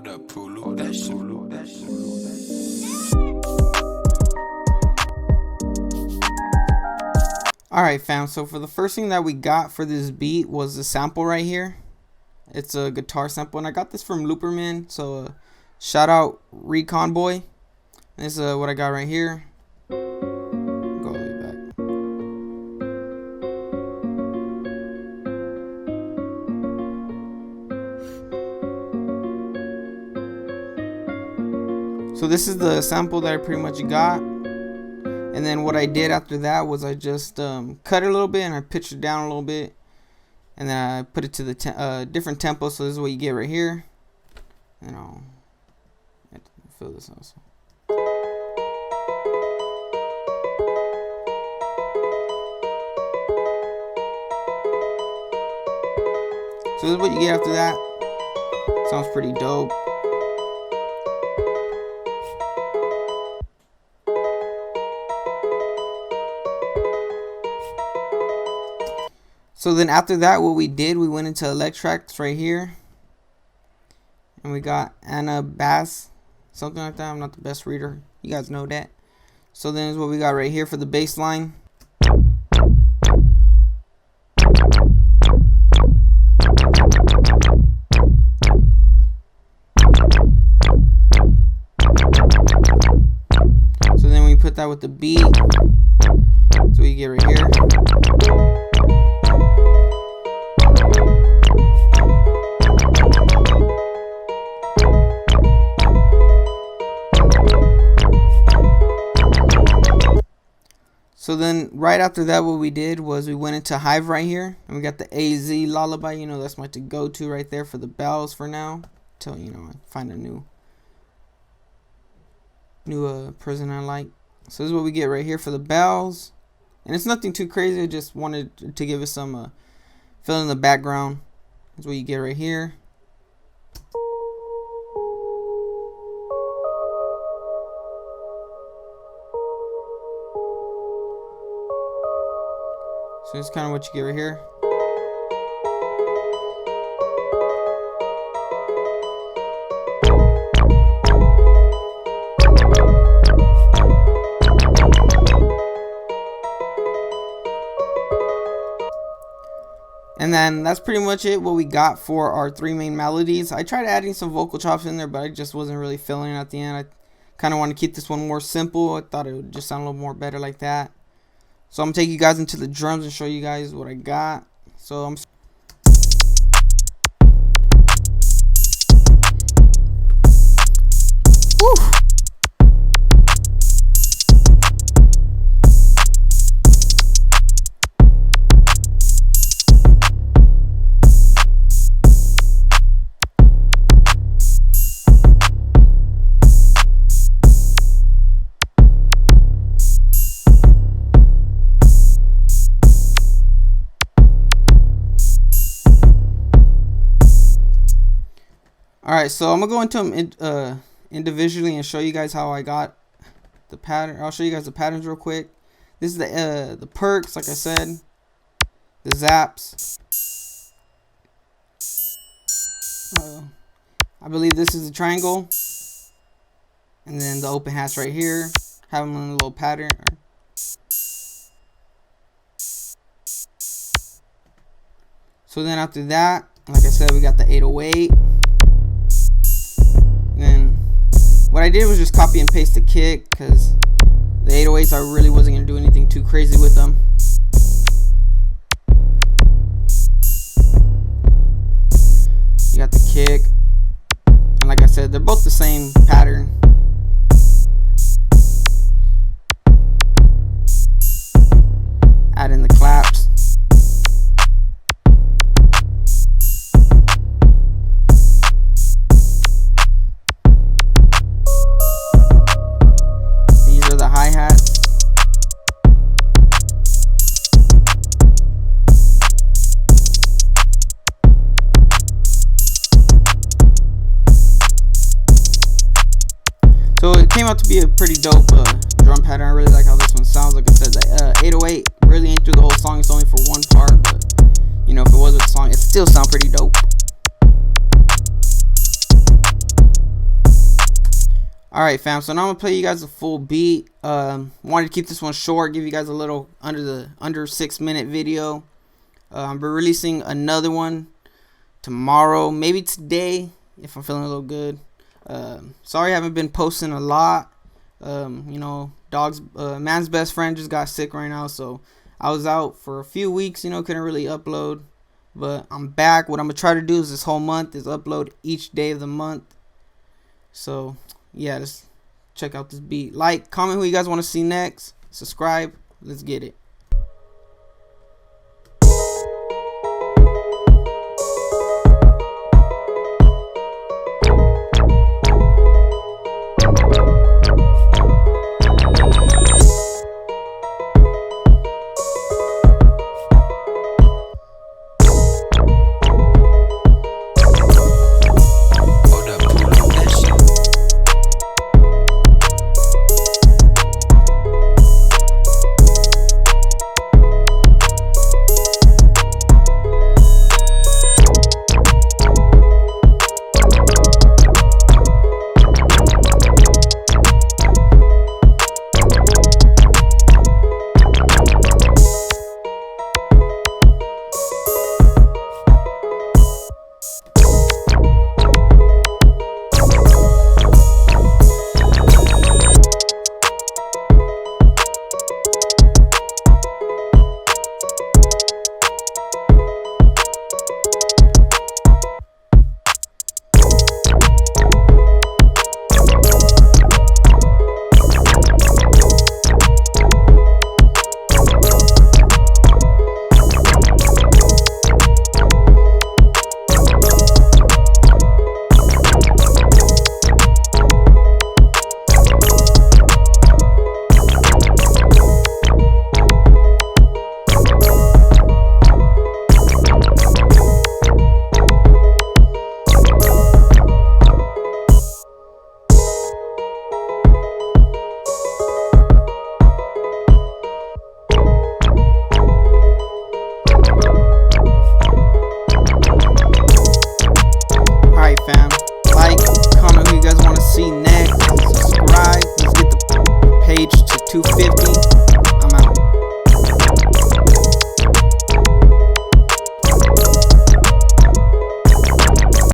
up, Pulu, that shit. Alright fam, so for the first thing that we got for this beat was the sample right here. It's a guitar sample, and I got this from Looperman, so shout out Recon Boy. This is what I got right here. Go all the way back. So this is the sample that I pretty much got. And then what I did after that was I just cut it a little bit and I pitched it down a little bit, and then I put it to the different tempo. So this is what you get right here. And I'll fill this also. So this is what you get after that. Sounds pretty dope. So then after that, what we did, we went into Electracts right here. And we got Bass, something like that. I'm not the best reader. You guys know that. So then is what we got right here for the bass line. So then we put that with the beat. So we get right here. So then right after that, what we did was we went into Hive right here, and we got the AZ Lullaby. You know, that's my to-go-to right there for the bells for now, till I find a new person I like. So this is what we get right here for the bells, and it's nothing too crazy. I just wanted to give it some fill in the background. That's what you get right here. So it's kind of what you get right here. And then that's pretty much it, what we got for our three main melodies. I tried adding some vocal chops in there, but I just wasn't really feeling it at the end. I kind of want to keep this one more simple. I thought it would just sound a little more better like that. So I'm going to take you guys into the drums and show you guys what I got. So I'm... Woo! Alright, so I'm going to go into them individually and show you guys how I got the pattern. I'll show you guys the patterns real quick. This is the perks, like I said. The zaps. I believe this is the triangle. And then the open hats right here. Have them in a little pattern. So then after that, like I said, we got the 808. Then what I did was just copy and paste the kick, because the 808s I really wasn't going to do anything too crazy with them. You got the kick, and like I said, they're both the same pattern. Add in the claps. So it came out to be a pretty dope drum pattern. I really like how this one sounds. Like I said, the 808 really ain't through the whole song. It's only for one part, but if it was a song, it still sound pretty dope. Alright fam, so now I'm gonna play you guys a full beat. Wanted to keep this one short, give you guys a little under 6 minute video. I'm releasing another one tomorrow, maybe today if I'm feeling a little good. Sorry I haven't been posting a lot. You know, man's best friend just got sick right now, so I was out for a few weeks, you know, couldn't really upload. But I'm back. What I'm gonna try to do is this whole month is upload each day of the month. So yeah, just check out this beat. Like, comment who you guys want to see next. Subscribe. Let's get it. Fam, like, comment who you guys want to see next, subscribe. Let's get the page to 250.